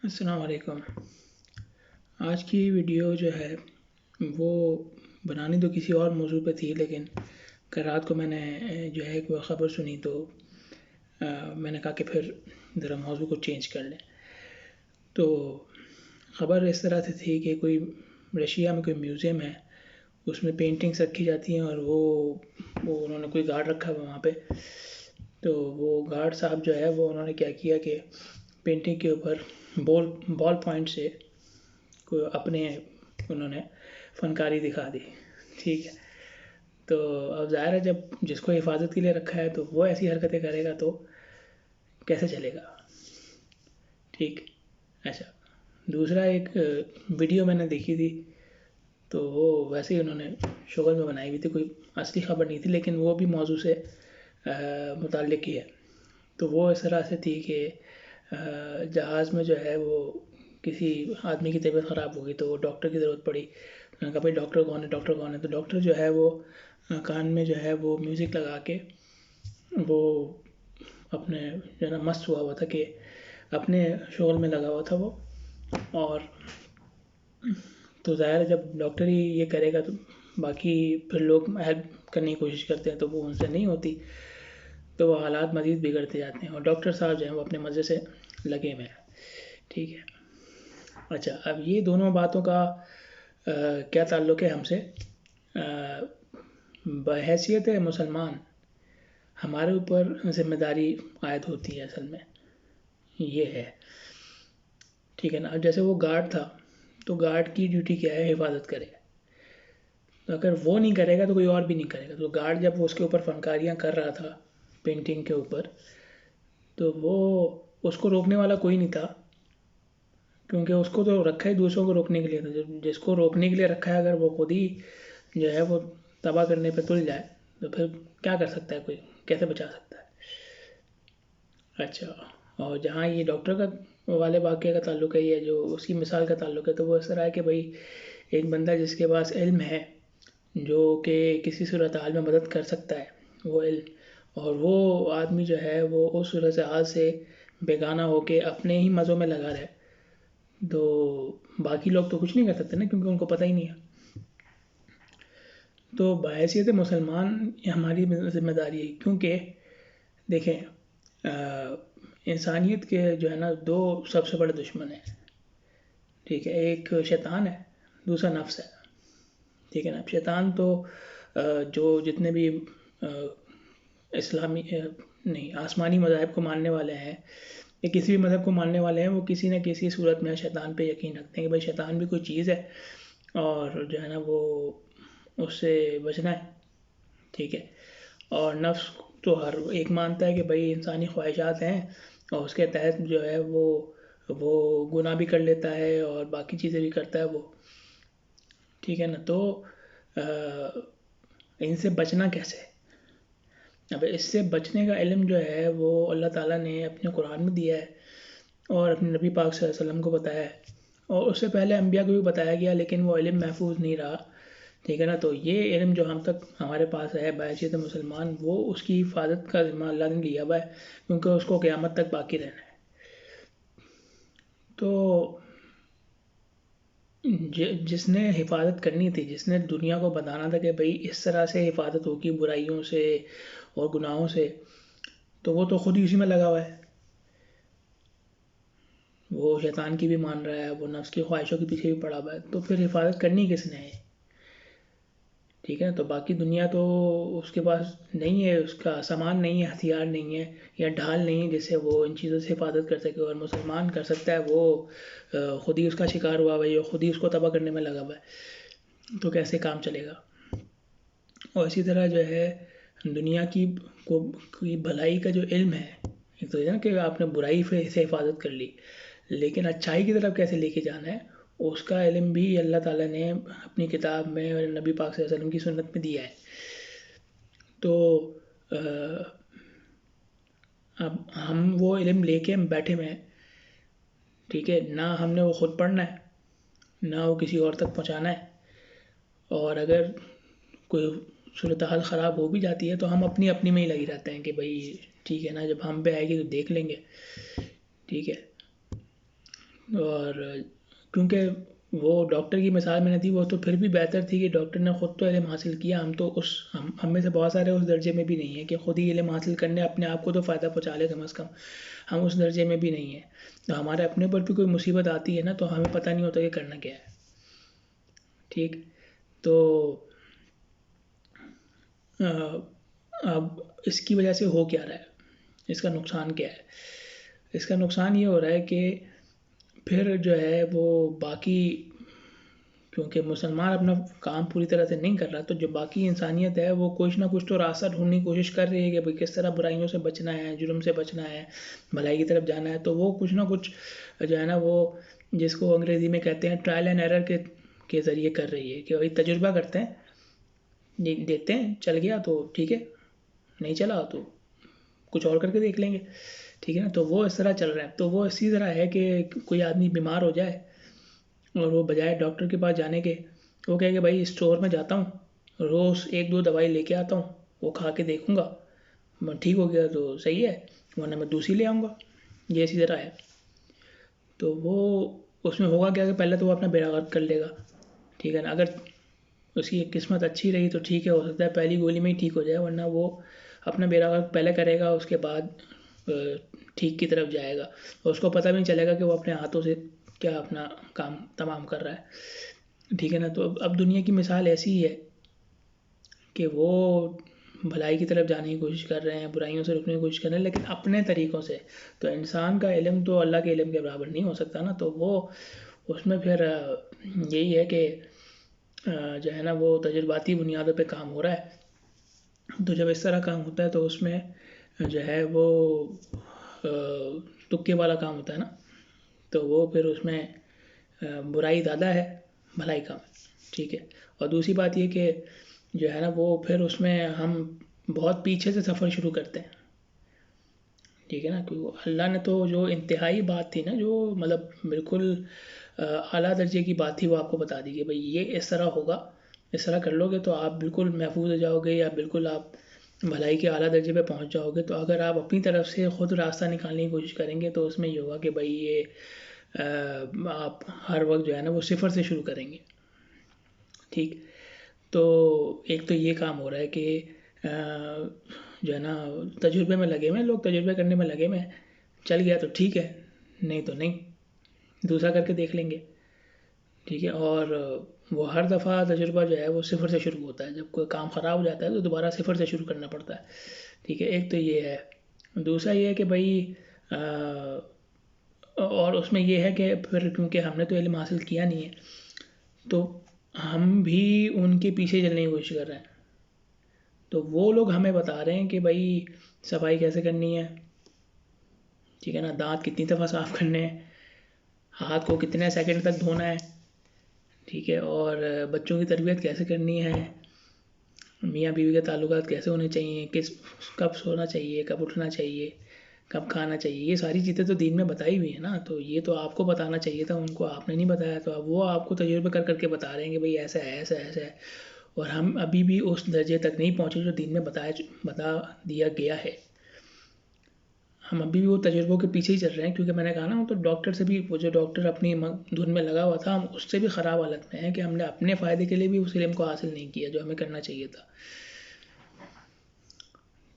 السلام علیکم۔ آج کی ویڈیو جو ہے وہ بنانی تو کسی اور موضوع پہ تھی، لیکن کل رات کو میں نے جو ہے ایک خبر سنی تو میں نے کہا کہ پھر ذرا موضوع کو چینج کر لیں۔ تو خبر اس طرح سے تھی کہ کوئی رشیا میں کوئی میوزیم ہے، اس میں پینٹنگس رکھی جاتی ہیں اور وہ انہوں نے کوئی گارڈ رکھا ہوا وہاں پہ۔ تو وہ گارڈ صاحب جو ہے وہ انہوں نے کیا کیا کہ پینٹنگ کے اوپر بال پوائنٹ سے اپنے انہوں نے فنکاری دکھا دی، ٹھیک ہے۔ تو اب ظاہر ہے جب جس کو حفاظت کے لیے رکھا ہے تو وہ ایسی حرکتیں کرے گا تو کیسے چلے گا، ٹھیک۔ اچھا، دوسرا ایک ویڈیو میں نے دیکھی تھی تو وہ ویسے ہی انہوں نے شغل میں بنائی ہوئی تھی، کوئی اصلی خبر نہیں تھی لیکن وہ بھی موضوع سے متعلق ہی ہے۔ تو وہ اس طرح سے تھی کہ جہاز میں جو ہے وہ کسی آدمی کی طبیعت خراب ہو گئی تو وہ ڈاکٹر کی ضرورت پڑی۔ میں نے کہا بھائی ڈاکٹر کون ہے؟ تو ڈاکٹر جو ہے وہ کان میں جو ہے وہ میوزک لگا کے وہ اپنے جو ہے نا مست ہوا تھا کہ اپنے شغل میں لگا ہوا تھا وہ، اور تو ظاہر ہے جب ڈاکٹر ہی یہ کرے گا تو باقی پھر لوگ ہیلپ کرنے کی کوشش کرتے ہیں تو وہ ان سے نہیں ہوتی، تو وہ حالات مزید بگڑتے جاتے ہیں اور ڈاکٹر صاحب جو ہیں وہ اپنے مزے سے لگے ہوئے ہیں، ٹھیک ہے۔ اچھا، اب یہ دونوں باتوں کا کیا تعلق ہے ہم سے؟ بحیثیت مسلمان ہمارے اوپر ذمہ داری عائد ہوتی ہے، اصل میں یہ ہے، ٹھیک ہے نا۔ اب جیسے وہ گارڈ تھا تو گارڈ کی ڈیوٹی کیا ہے؟ حفاظت کرے، تو اگر وہ نہیں کرے گا تو کوئی اور بھی نہیں کرے گا۔ تو گارڈ جب وہ اس کے اوپر فنکاریاں کر رہا تھا پینٹنگ کے اوپر تو وہ اس کو روکنے والا کوئی نہیں تھا، کیونکہ اس کو تو رکھا ہی دوسروں کو روکنے کے لیے تھا۔ جس کو روکنے کے لیے رکھا ہے اگر وہ خود ہی جو ہے وہ تباہ کرنے پہ تل جائے تو پھر کیا کر سکتا ہے کوئی؟ کیسے بچا سکتا ہے؟ اچھا، اور جہاں یہ ڈاکٹر کا والے واقعے کا تعلق ہے، یہ جو اس کی مثال کا تعلق ہے، تو وہ اس طرح ہے کہ بھائی ایک بندہ جس کے پاس علم ہے جو کہ کسی صورتحال میں مدد کر سکتا ہے وہ علم، اور وہ آدمی جو ہے وہ اس صورتحال سے بیگانہ ہو کے اپنے ہی مزوں میں لگا رہے، تو باقی لوگ تو کچھ نہیں کر سکتے نا، کیونکہ ان کو پتہ ہی نہیں ہے۔ تو بحیثیت مسلمان یہ ہماری ذمہ داری ہے، کیونکہ دیکھیں انسانیت کے جو ہے نا دو سب سے بڑے دشمن ہیں، ٹھیک ہے۔ ایک شیطان ہے، دوسرا نفس ہے، ٹھیک ہے نا۔ شیطان تو جو جتنے بھی اسلامی نہیں آسمانی مذاہب کو ماننے والے ہیں یا کسی بھی مذہب کو ماننے والے ہیں، وہ کسی نہ کسی صورت میں شیطان پہ یقین رکھتے ہیں کہ بھائی شیطان بھی کوئی چیز ہے اور جو ہے نا وہ اس سے بچنا ہے، ٹھیک ہے۔ اور نفس تو ہر ایک مانتا ہے کہ بھائی انسانی خواہشات ہیں اور اس کے تحت جو ہے وہ گناہ بھی کر لیتا ہے اور باقی چیزیں بھی کرتا ہے وہ، ٹھیک ہے نا۔ تو ان سے بچنا کیسے؟ اب اس سے بچنے کا علم جو ہے وہ اللہ تعالیٰ نے اپنے قرآن میں دیا ہے اور اپنے نبی پاک صلی اللہ علیہ وسلم کو بتایا ہے، اور اس سے پہلے انبیاء کو بھی بتایا گیا، لیکن وہ علم محفوظ نہیں رہا، ٹھیک ہے نا۔ تو یہ علم جو ہم تک ہمارے پاس ہے بحیثیت مسلمان، وہ اس کی حفاظت کا ذمہ اللہ نے لیا ہوا ہے، کیونکہ اس کو قیامت تک باقی رہنا ہے۔ تو جس نے حفاظت کرنی تھی، جس نے دنیا کو بتانا تھا کہ بھئی اس طرح سے حفاظت ہوگی برائیوں سے اور گناہوں سے، تو وہ تو خود ہی اسی میں لگا ہوا ہے، وہ شیطان کی بھی مان رہا ہے، وہ نفس کی خواہشوں کے پیچھے بھی پڑا ہوا ہے، تو پھر حفاظت کرنی کس نے ہے؟ ٹھیک ہے نا۔ تو باقی دنیا تو اس کے پاس نہیں ہے، اس کا سامان نہیں ہے، ہتھیار نہیں ہے یا ڈھال نہیں ہے جس سے وہ ان چیزوں سے حفاظت کر سکے، اور مسلمان کر سکتا ہے، وہ خود ہی اس کا شکار ہوا ہوا ہے، خود ہی اس کو تباہ کرنے میں لگا ہوا ہے، تو کیسے کام چلے گا؟ اور اسی طرح جو ہے دنیا کی بھلائی کا جو علم ہے، ایک تو ہے نا کہ آپ نے برائی سے حفاظت کر لی، لیکن اچھائی کی طرف کیسے لے کے جانا ہے اس کا علم بھی اللہ تعالیٰ نے اپنی کتاب میں اور نبی پاک صلی اللہ علیہ وسلم کی سنت میں دیا ہے۔ تو اب ہم وہ علم لے کے ہم بیٹھے ہوئے ہیں، ٹھیک ہے، نہ ہم نے وہ خود پڑھنا ہے نہ وہ کسی اور تک پہنچانا ہے، اور اگر کوئی صورتحال خراب ہو بھی جاتی ہے تو ہم اپنی میں ہی لگی رہتے ہیں کہ بھائی ٹھیک ہے نا، جب ہم پہ آئے گی تو دیکھ لیں گے، ٹھیک ہے۔ اور کیونکہ وہ ڈاکٹر کی مثال میں نے دی، وہ تو پھر بھی بہتر تھی کہ ڈاکٹر نے خود تو علم حاصل کیا. ہم تو ہم میں سے بہت سارے اس درجے میں بھی نہیں ہیں کہ خود ہی علم حاصل کرنے اپنے آپ کو تو فائدہ پہنچا لے کم از کم. ہم اس درجے میں بھی نہیں ہیں. تو ہمارے اپنے پر بھی کوئی مصیبت آتی ہے نا تو ہمیں پتہ نہیں ہوتا کہ کرنا کیا ہے. ٹھیک. تو اب اس کی وجہ سے ہو کیا رہا ہے، اس کا نقصان کیا ہے؟ اس کا نقصان یہ ہو رہا ہے کہ پھر جو ہے وہ باقی، کیونکہ مسلمان اپنا کام پوری طرح سے نہیں کر رہا، تو جو باقی انسانیت ہے وہ کچھ نہ کچھ تو راستہ ڈھونڈنے کی کوشش کر رہی ہے کہ بھئی کس طرح برائیوں سے بچنا ہے، جرم سے بچنا ہے، بھلائی کی طرف جانا ہے. تو وہ کچھ نہ کچھ جو ہے نا وہ جس کو انگریزی میں کہتے ہیں ٹرائل اینڈ ایرر کے ذریعے کر رہی ہے کہ بھائی تجربہ کرتے ہیں، دیکھتے ہیں چل گیا تو ٹھیک ہے، نہیں چلا تو کچھ اور کر کے دیکھ لیں گے. ٹھیک ہے نا. تو وہ اس طرح چل رہا ہے. تو وہ اسی طرح ہے کہ کوئی آدمی بیمار ہو جائے اور وہ بجائے ڈاکٹر کے پاس جانے کے وہ کہے کہ بھائی اسٹور میں جاتا ہوں، روز 1-2 دوائی لے کے آتا ہوں، وہ کھا کے دیکھوں گا، میں ٹھیک ہو گیا تو صحیح ہے، ورنہ میں دوسری لے آؤں گا. یہ اسی طرح ہے. تو وہ اس میں ہوگا کیا کہ پہلے تو وہ اپنا بیڑا غرق کر لے گا. ٹھیک ہے نا. اگر اس کی قسمت اچھی رہی تو ٹھیک ہے، ہو سکتا ہے پہلی گولی میں ہی ٹھیک ہو جائے، ورنہ وہ اپنا بیڑا غرق پہلے کرے گا، اس کے بعد ٹھیک کی طرف جائے گا، اور اس کو پتہ بھی نہیں چلے گا کہ وہ اپنے ہاتھوں سے کیا اپنا کام تمام کر رہا ہے. ٹھیک ہے نا. تو اب دنیا کی مثال ایسی ہی ہے کہ وہ بھلائی کی طرف جانے کی کوشش کر رہے ہیں، برائیوں سے رکنے کی کوشش کر رہے ہیں، لیکن اپنے طریقوں سے. تو انسان کا علم تو اللہ کے علم کے برابر نہیں ہو سکتا نا. تو وہ اس میں پھر یہی ہے کہ جو ہے نا وہ تجرباتی بنیادوں پہ کام ہو رہا ہے. تو جب اس طرح کام ہوتا ہے تو اس میں جو ہے وہ تکے والا کام ہوتا ہے نا. تو وہ پھر اس میں برائی زیادہ ہے، بھلائی کم ہے. ٹھیک ہے. اور دوسری بات یہ کہ جو ہے نا وہ پھر اس میں ہم بہت پیچھے سے سفر شروع کرتے ہیں. ٹھیک ہے نا. کیونکہ اللہ نے تو جو انتہائی بات تھی نا، جو مطلب بالکل اعلیٰ درجے کی بات تھی، وہ آپ کو بتا دی کہ بھئی یہ اس طرح ہوگا، اس طرح کر لو گے تو آپ بالکل محفوظ ہو جاؤ گے، یا بالکل آپ بھلائی کے اعلیٰ درجے پہ پہنچ جاؤ گے. تو اگر آپ اپنی طرف سے خود راستہ نکالنے کی کوشش کریں گے تو اس میں یہ ہوگا کہ بھئی یہ آپ ہر وقت جو ہے نا وہ صفر سے شروع کریں گے. ٹھیک. تو ایک تو یہ کام ہو رہا ہے کہ جو ہے نا تجربے میں لگے ہوئے ہیں لوگ، تجربے کرنے میں لگے ہوئے ہیں. چل گیا تو ٹھیک ہے، نہیں تو نہیں، دوسرا کر کے دیکھ لیں گے. ٹھیک ہے. اور وہ ہر دفعہ تجربہ جو ہے وہ صفر سے شروع ہوتا ہے. جب کوئی کام خراب ہو جاتا ہے تو دوبارہ صفر سے شروع کرنا پڑتا ہے. ٹھیک ہے. ایک تو یہ ہے. دوسرا یہ ہے کہ بھائی اور اس میں یہ ہے کہ پھر کیونکہ ہم نے تو علم حاصل کیا نہیں ہے تو ہم بھی ان کے پیچھے چلنے کی کوشش کر رہے ہیں. تو وہ لوگ ہمیں بتا رہے ہیں کہ بھائی صفائی کیسے کرنی ہے. ٹھیک ہے نا. دانت کتنی دفعہ صاف کرنے ہیں، ہاتھ کو کتنے سیکنڈ تک دھونا ہے. ٹھیک ہے. اور بچوں کی تربیت کیسے کرنی ہے، میاں بیوی کے تعلقات کیسے ہونے چاہیے، کب سونا چاہیے، کب اٹھنا چاہیے، کب کھانا چاہیے. یہ ساری چیزیں تو دین میں بتائی ہوئی ہیں نا. تو یہ تو آپ کو بتانا چاہیے تھا، ان کو آپ نے نہیں بتایا. تو اب وہ آپ کو تجربے کر کر کے بتا رہے ہیں کہ بھئی ایسا ہے، ایسا ہے، ایسا ہے. اور ہم ابھی بھی اس درجے تک نہیں پہنچے جو دین میں بتا دیا گیا ہے. ہم ابھی بھی وہ تجربوں کے پیچھے ہی چل رہے ہیں. کیونکہ میں نے کہا نا تو ڈاکٹر سے بھی، وہ جو ڈاکٹر اپنی دھن میں لگا ہوا تھا، ہم اس سے بھی خراب حالت میں ہیں کہ ہم نے اپنے فائدے کے لیے بھی اس علم کو حاصل نہیں کیا جو ہمیں کرنا چاہیے تھا.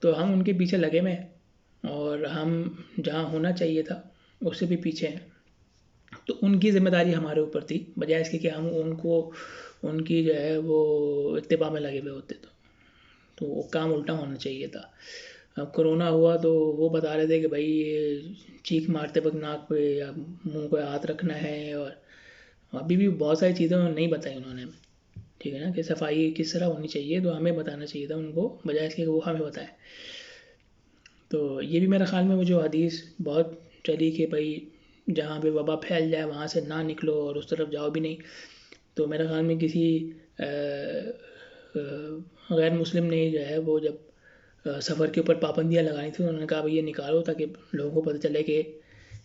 تو ہم ان کے پیچھے لگے ہوئے ہیں، اور ہم جہاں ہونا چاہیے تھا اس سے بھی پیچھے ہیں. تو ان کی ذمہ داری ہمارے اوپر تھی، بجائے اس کے کہ ہم ان کی جو ہے وہ اتباع میں لگے ہوئے ہوتے. تو وہ کام الٹا ہونا چاہیے تھا. اب کرونا ہوا تو وہ بتا رہے تھے کہ بھائی یہ چیخ مارتے وقت ناک پہ یا منہ پہ ہاتھ رکھنا ہے، اور ابھی بھی بہت ساری چیزیں نہیں بتائی انہوں نے. ٹھیک ہے نا. کہ صفائی کس طرح ہونی چاہیے تو ہمیں بتانا چاہیے تھا ان کو، بجائے اس کے کہ وہ ہمیں بتائیں. تو یہ بھی میرے خیال میں وہ جو حدیث بہت چلی کہ بھائی جہاں پہ وبا پھیل جائے وہاں سے نہ نکلو اور اس طرف جاؤ بھی نہیں. تو میرے خیال میں کسی غیر مسلم نے جو ہے وہ جب سفر کے اوپر پابندیاں لگانی تھیں انہوں نے کہا بھئی یہ نکالو تاکہ لوگوں کو پتہ چلے کہ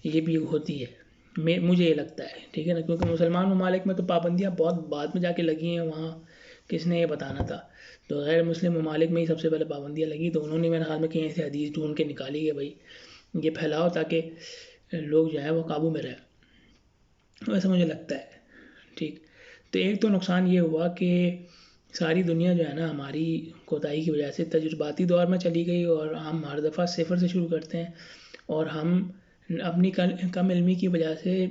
یہ بھی ہوتی ہے. مجھے یہ لگتا ہے. ٹھیک ہے نا. کیونکہ مسلمان ممالک میں تو پابندیاں بہت بعد میں جا کے لگی ہیں، وہاں کس نے یہ بتانا تھا. تو غیر مسلم ممالک میں ہی سب سے پہلے پابندیاں لگی. تو انہوں نے میرے خیال میں کہیں سے حدیث ڈھونڈ کے نکالی ہے بھائی یہ پھیلاؤ تاکہ لوگ جو ہے وہ قابو میں رہیں. ویسا مجھے لگتا ہے. ٹھیک. تو ایک تو نقصان یہ ہوا کہ ساری دنیا جو ہے نا ہماری کوتاہی کی وجہ سے تجرباتی دور میں چلی گئی اور ہم ہر دفعہ صفر سے شروع کرتے ہیں اور ہم اپنی کم علمی کی وجہ سے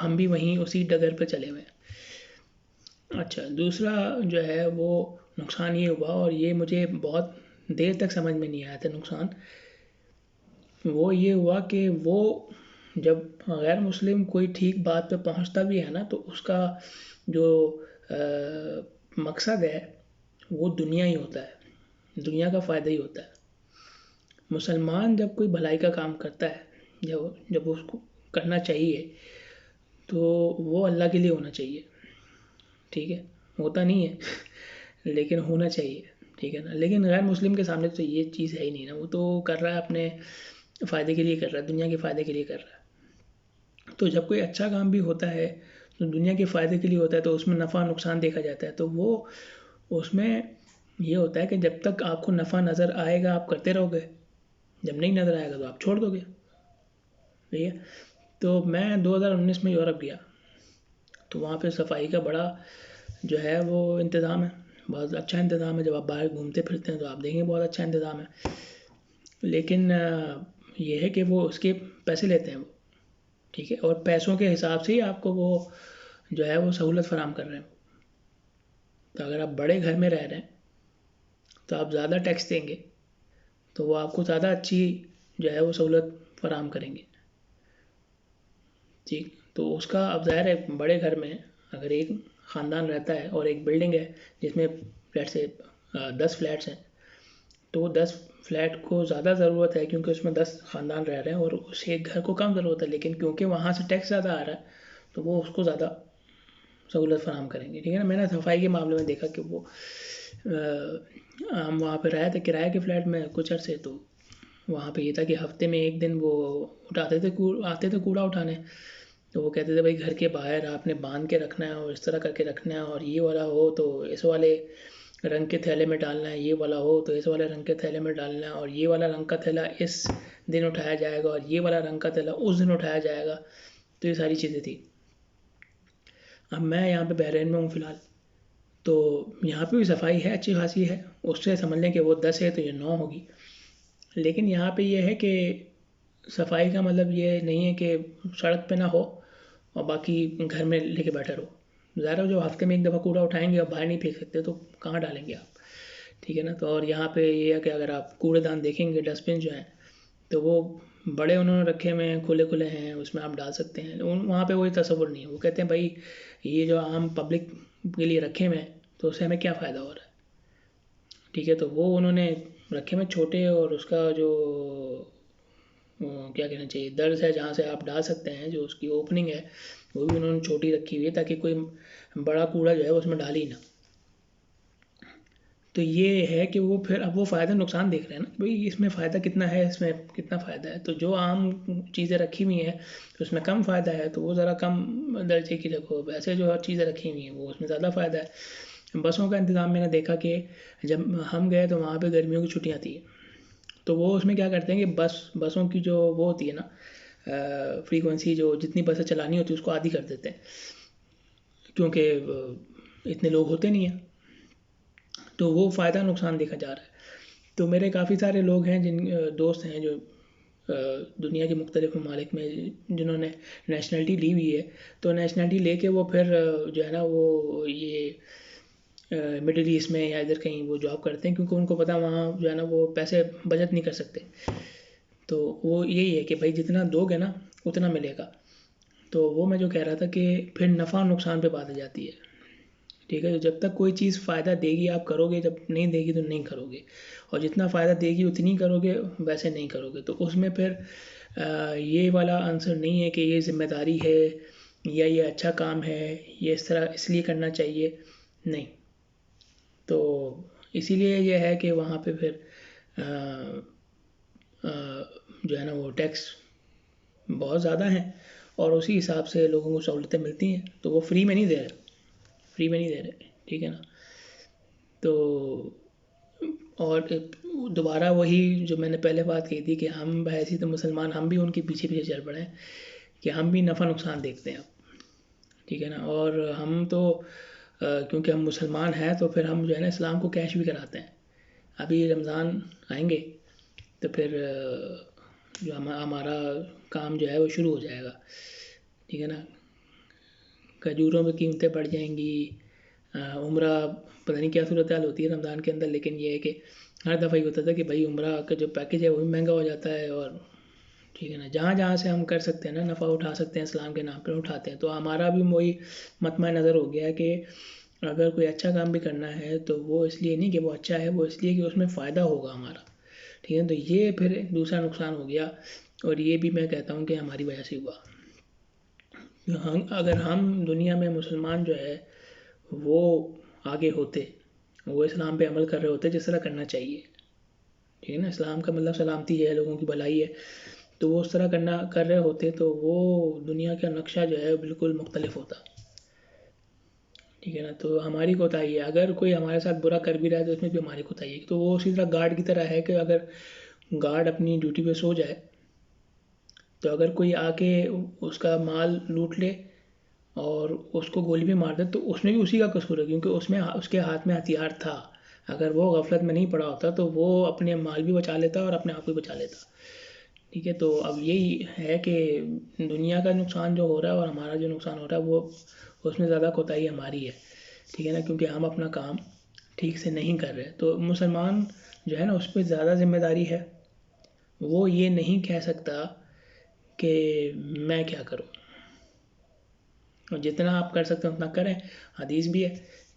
ہم بھی وہیں اسی ڈگر پہ چلے ہوئے ہیں. اچھا دوسرا جو ہے وہ نقصان یہ ہوا اور یہ مجھے بہت دیر تک سمجھ میں نہیں آیا تھا نقصان. وہ یہ ہوا کہ وہ جب غیر مسلم کوئی ٹھیک بات پہ پہنچتا بھی ہے نا تو اس کا جو مقصد ہے وہ دنیا ہی ہوتا ہے, دنیا کا فائدہ ہی ہوتا ہے. مسلمان جب کوئی بھلائی کا کام کرتا ہے جب اس کو کرنا چاہیے تو وہ اللہ کے لیے ہونا چاہیے. ٹھیک ہے, ہوتا نہیں ہے لیکن ہونا چاہیے. ٹھیک ہے نا. لیکن غیر مسلم کے سامنے تو یہ چیز ہے ہی نہیں نا, وہ تو کر رہا ہے اپنے فائدے کے لیے کر رہا ہے, دنیا کے فائدے کے لیے کر رہا ہے. تو جب کوئی اچھا کام بھی ہوتا ہے تو دنیا کے فائدے کے لیے ہوتا ہے تو اس میں نفع نقصان دیکھا جاتا ہے. تو وہ اس میں یہ ہوتا ہے کہ جب تک آپ کو نفع نظر آئے گا آپ کرتے رہو گے, جب نہیں نظر آئے گا تو آپ چھوڑ دو گے. ٹھیک ہے. تو میں 2019 میں یورپ گیا تو وہاں پہ صفائی کا بڑا جو ہے وہ انتظام ہے, بہت اچھا انتظام ہے. جب آپ باہر گھومتے پھرتے ہیں تو آپ دیکھیں بہت اچھا انتظام ہے. لیکن یہ ہے کہ وہ اس کے پیسے لیتے ہیں وہ. ٹھیک ہے. اور پیسوں کے حساب سے ہی آپ کو وہ جو ہے وہ سہولت فراہم کر رہے ہیں. تو اگر آپ بڑے گھر میں رہ رہے ہیں تو آپ زیادہ ٹیکس دیں گے تو وہ آپ کو زیادہ اچھی جو ہے وہ سہولت فراہم کریں گے. ٹھیک. تو اس کا اب ظاہر ہے بڑے گھر میں اگر ایک خاندان رہتا ہے اور ایک بلڈنگ ہے جس میں فلیٹ سے 10 فلیٹس ہیں تو وہ 10 فلیٹ کو زیادہ ضرورت ہے کیونکہ اس میں 10 خاندان رہ رہے ہیں اور اس ایک گھر کو کم ضرورت ہے, لیکن کیونکہ وہاں سے ٹیکس زیادہ آ رہا ہے تو وہ اس کو زیادہ سہولت فراہم کریں گے. ٹھیک ہے نا. میں نے صفائی کے معاملے میں دیکھا کہ وہ ہم وہاں پہ رہے تھے کرائے کے فلیٹ میں کچھ عرصے, تو وہاں پہ یہ تھا کہ ہفتے میں ایک دن وہ آتے تھے کوڑا اٹھانے. تو وہ کہتے تھے بھائی گھر کے باہر آپ نے باندھ کے رکھنا ہے اور اس طرح کر کے رکھنا ہے, اور یہ والا ہو تو اس والے رنگ کے تھیلے میں ڈالنا ہے, یہ والا ہو تو اس والے رنگ کے تھیلے میں ڈالنا ہے, اور یہ والا رنگ کا تھیلا اس دن اٹھایا جائے گا اور یہ والا رنگ کا تھیلا اس دن اٹھایا جائے گا. تو یہ ساری چیزیں تھیں. اب میں یہاں پہ بحرین میں ہوں فی الحال, تو یہاں پہ بھی صفائی ہے اچھی خاصی ہے, اس سے سمجھ لیں کہ وہ 10 ہے تو یہ 9 ہوگی. لیکن یہاں پہ یہ ہے کہ صفائی کا مطلب یہ نہیں ہے کہ سڑک پہ نہ ہو اور باقی گھر میں لے کے بیٹھے رہو. ظاہر جو ہفتے میں ایک دفعہ کوڑا اٹھائیں گے اور باہر نہیں پھینک سکتے تو کہاں ڈالیں گے آپ. ٹھیک ہے نا. تو اور یہاں پہ یہ ہے کہ اگر آپ کوڑے دان دیکھیں گے ڈسٹ بن جو ہیں تو وہ بڑے انہوں نے رکھے ہوئے ہیں, کھلے ہیں, اس میں آپ ڈال سکتے ہیں. وہاں پہ کوئی تصور نہیں ہے. وہ کہتے ہیں بھائی یہ جو عام پبلک کے لیے رکھے ہوئے ہیں تو اس سے ہمیں کیا فائدہ ہو رہا ہے. ٹھیک ہے. تو وہ انہوں نے رکھے ہوئے چھوٹے, اور اس کا جو کیا کہنا چاہیے درز ہے جہاں سے آپ ڈال سکتے ہیں, جو اس کی اوپننگ ہے وہ بھی انہوں نے چھوٹی رکھی ہوئی ہے تاکہ کوئی بڑا کوڑا جو ہے اس میں ڈال ہی نہ. تو یہ ہے کہ وہ پھر اب وہ فائدہ نقصان دیکھ رہے ہیں نا کہ بھائی اس میں فائدہ کتنا ہے, اس میں کتنا فائدہ ہے. تو جو عام چیزیں رکھی ہوئی ہیں اس میں کم فائدہ ہے تو وہ ذرا کم درجے کی رکھو. ویسے جو چیزیں رکھی ہوئی ہیں وہ اس میں زیادہ فائدہ ہے. بسوں کا انتظام میں نے دیکھا کہ جب ہم گئے تو وہاں پہ گرمیوں کی چھٹیاں تھیں تو وہ اس میں کیا کرتے ہیں کہ بسوں کی جو وہ ہوتی ہے نا فریکوینسی, جو جتنی بسیں چلانی ہوتی ہے اس کو آدھی کر دیتے ہیں کیونکہ اتنے لوگ ہوتے نہیں ہیں. تو وہ فائدہ نقصان دیکھا جا رہا ہے. تو میرے کافی سارے لوگ ہیں دوست ہیں جو دنیا کے مختلف ممالک میں جنہوں نے نیشنلٹی لی ہوئی ہے, تو نیشنلٹی لے کے وہ پھر جو ہے نا وہ یہ مڈل ایسٹ میں یا ادھر کہیں وہ جاب کرتے ہیں کیونکہ ان کو پتہ وہاں جو ہے نا وہ پیسے بچت نہیں کر سکتے. تو وہ یہی ہے کہ بھائی جتنا دو گے نا اتنا ملے گا. تو وہ میں جو کہہ رہا تھا کہ پھر نفع نقصان پہ بات آ جاتی ہے. ٹھیک ہے. جب تک کوئی چیز فائدہ دے گی آپ کرو گے, جب نہیں دے گی تو نہیں کرو گے, اور جتنا فائدہ دے گی اتنی کرو گے, ویسے نہیں کرو گے. تو اس میں پھر یہ والا آنسر نہیں ہے کہ یہ ذمہ داری ہے یا یہ اچھا کام ہے, یہ اس طرح اس لیے کرنا چاہیے, نہیں. تو اسی لیے یہ ہے کہ وہاں پہ پھر جو ہے نا وہ ٹیکس بہت زیادہ ہیں اور اسی حساب سے لوگوں کو سہولتیں ملتی ہیں. تو وہ فری میں نہیں دے رہے. ٹھیک ہے نا. تو اور دوبارہ وہی جو میں نے پہلے بات کی تھی کہ ہم بحیثیت مسلمان ہم بھی ان کے پیچھے چل پڑے ہیں کہ ہم بھی نفع نقصان دیکھتے ہیں. ٹھیک ہے نا. اور ہم تو کیونکہ ہم مسلمان ہیں تو پھر ہم جو ہے نا اسلام کو کیش بھی کراتے ہیں. ابھی رمضان آئیں گے تو پھر جو ہمارا کام جو ہے وہ شروع ہو جائے گا. ٹھیک ہے نا. کھجوروں میں قیمتیں بڑھ جائیں گی. عمرہ پتہ نہیں کیا صورتحال ہوتی ہے رمضان کے اندر، لیکن یہ ہے کہ ہر دفعہ یہ ہوتا تھا کہ بھائی عمرہ کا جو پیکیج ہے وہ بھی مہنگا ہو جاتا ہے. اور ٹھیک ہے نا، جہاں جہاں سے ہم کر سکتے ہیں نا نفع اٹھا سکتے ہیں اسلام کے نام پہ اٹھاتے ہیں. تو ہمارا بھی وہی مطمع نظر ہو گیا ہے کہ اگر کوئی اچھا کام بھی کرنا ہے تو وہ اس لیے نہیں کہ وہ اچھا ہے، وہ اس لیے کہ اس میں فائدہ ہوگا ہمارا. ٹھیک ہے. تو یہ پھر دوسرا نقصان ہو گیا، اور یہ بھی میں کہتا ہوں کہ ہماری وجہ سے ہوا. اگر ہم دنیا میں مسلمان جو ہے وہ آگے ہوتے، وہ اسلام پہ عمل کر رہے ہوتے جس طرح کرنا چاہیے. ٹھیک ہے نا. اسلام کا مطلب سلامتی ہے، لوگوں کی بھلائی ہے. تو وہ اس طرح کر رہے ہوتے تو وہ دنیا کا نقشہ جو ہے بالکل مختلف ہوتا. ٹھیک ہے نا. تو ہماری کوتاہی ہے، اگر کوئی ہمارے ساتھ برا کر بھی رہا ہے تو اس میں بھی ہماری کوتاہی ہے. تو وہ اسی طرح گارڈ کی طرح ہے کہ اگر گارڈ اپنی ڈیوٹی پہ سو جائے تو اگر کوئی آ کے اس کا مال لوٹ لے اور اس کو گولی بھی مار دے تو اس میں بھی اسی کا قصور ہے، کیونکہ اس کے ہاتھ میں ہتھیار تھا. اگر وہ غفلت میں نہیں پڑا ہوتا تو وہ اپنے مال بھی بچا لیتا اور اپنے آپ کو بھی بچا لیتا. ٹھیک ہے. تو اب یہی ہے کہ دنیا کا نقصان جو ہو رہا ہے اور ہمارا جو نقصان ہو رہا ہے وہ اس میں زیادہ کوتاہی ہماری ہے. ٹھیک ہے نا. کیونکہ ہم اپنا کام ٹھیک سے نہیں کر رہے. تو مسلمان جو ہے نا اس پہ زیادہ ذمہ داری ہے. وہ یہ نہیں کہہ سکتا کہ میں کیا کروں، اور جتنا آپ کر سکتے ہیں اتنا کریں. حدیث بھی ہے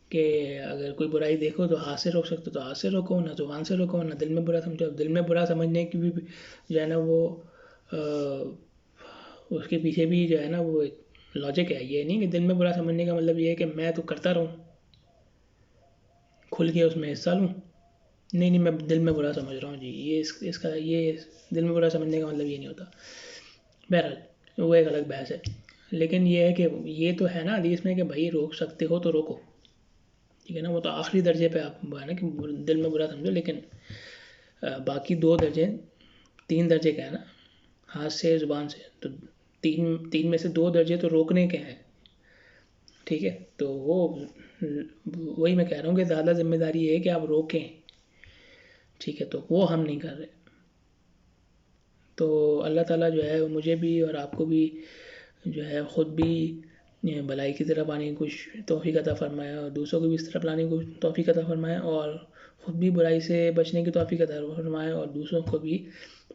کہ اگر کوئی برائی دیکھو تو ہاتھ سے روک سکتے تو ہاتھ سے روکو، نہ زبان سے روکو، نہ دل میں برا سمجھو. دل میں برا سمجھنے کی بھی جو ہے نا وہ اس کے پیچھے بھی جو ہے نا وہ ایک لاجک ہے. یہ نہیں کہ دل میں برا سمجھنے کا مطلب یہ ہے کہ میں تو کرتا رہوں، کھل کے اس میں حصہ لوں. نہیں میں دل میں برا سمجھ رہا ہوں جی، یہ دل میں برا سمجھنے کا مطلب یہ نہیں ہوتا. بہرحال وہ ایک الگ بحث ہے. لیکن یہ ہے کہ یہ تو ہے نا حدیث میں کہ بھائی روک سکتے ہو تو روکو. ٹھیک ہے نا. وہ تو آخری درجے پہ آپ ہے نا کہ دل میں برا سمجھو، لیکن باقی 2 درجے 3 درجے کا ہے نا، ہاتھ سے زبان سے، تو 3 میں سے 2 درجے تو روکنے کے ہیں. ٹھیک ہے. تو وہی میں کہہ رہا ہوں کہ زیادہ ذمہ داری یہ ہے کہ آپ روکیں. ٹھیک ہے. تو وہ ہم نہیں کر رہے. تو اللہ تعالیٰ جو ہے مجھے بھی اور آپ کو بھی جو ہے خود بھی بھلائی کی طرف آنے کی کچھ توفیق عطا فرمائے، اور دوسروں کو بھی اس طرف لانے کی کچھ توفیق عطا فرمائے، اور خود بھی برائی سے بچنے کی توفیق عطا فرمائے، اور دوسروں کو بھی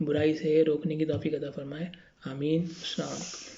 برائی سے روکنے کی توفیق عطا فرمائے. آمین. السلام علیکم.